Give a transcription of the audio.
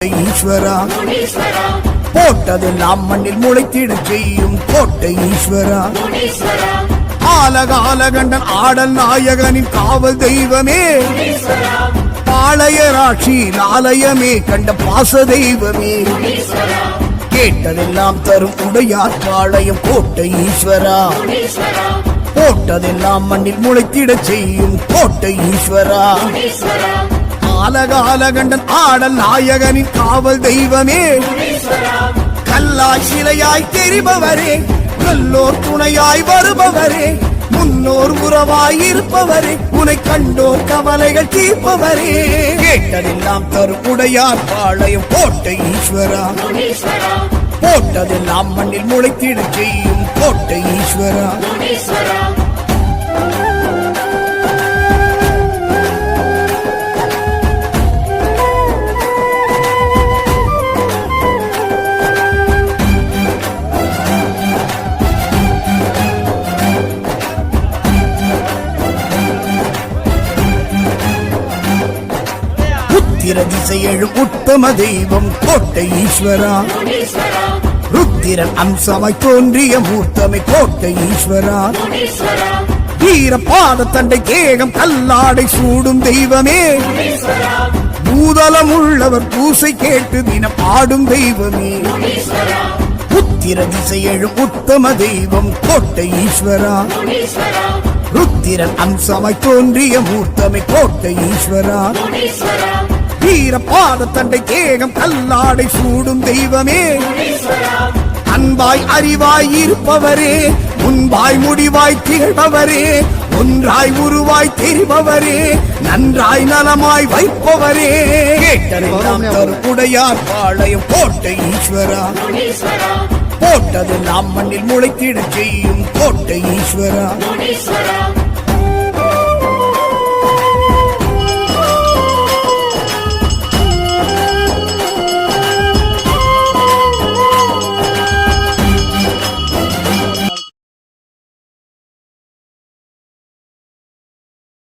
ஈஸ்வரா போட்டதெல்லாம் மண்ணில் முளைத்திடச் செய்யும் கோட்டை ஈஸ்வரா ஆலகாலகண்டன் ஆடல் நாயகனின் காவல் தெய்வமே பாளையராட்சி ஆலயமே கண்ட பாச தெய்வமே கேட்டதெல்லாம் தரும் உடையார் பாளையம் கோட்டை ஈஸ்வரா போட்டதெல்லாம் மண்ணில் முளைத்திடச் செய்யும் கோட்டை ஈஸ்வரா ஆலகாலகண்டன் ஆடல் நாயகனின் காவல் தெய்வமே கல்லாய் சிலையாய் தெரிபவரே நல்லோர் துணையாய் வருபவரே முன்னோர் உறவாய் இருப்பவரே உனை கண்டோர் கவலைகள் தீர்ப்பவரே கேட்டதெல்லாம் தருப்புடையார் பாளையம் கோட்டை ஈஸ்வரா போட்டதெல்லாம் மண்ணில் முளைத்திடச் செய்யும் கோட்டை ஈஸ்வரா திசையெழும் உத்தம தெய்வம் கோட்டை ஈஸ்வரா ருத்திரன் அம்சமாய் தோன்றிய மூர்த்தமை கோட்டை ஈஸ்வரா வீர பாத தண்டை தேகம் கல்லாடை சூடும் தெய்வமே பூதலம் உள்ளவர் பூசை கேட்டு தினம் ஆடும் தெய்வமே புத்திர திசையெழும் உத்தம தெய்வம் கோட்டை ஈஸ்வரா ருத்திரன் அம்சமாய் தோன்றிய மூர்த்தமை கோட்டை ஈஸ்வரா வீர பாத தண்டை தேகம் கல்லாடை சூடும் தெய்வமே அன்பாய் அறிவாய் இருப்பவரே முன்பாய் முடிவாய் திகழ்பவரே ஒன்றாய் உருவாய் தெரிபவரே நன்றாய் நலமாய் வைப்பவரே கேட்டதெல்லாம் தருப்புடையார் பாளையம் கோட்டை ஈஸ்வரா போட்டதெல்லாம் மண்ணில் முளைத்திடச் செய்யும் கோட்டை ஈஸ்வரா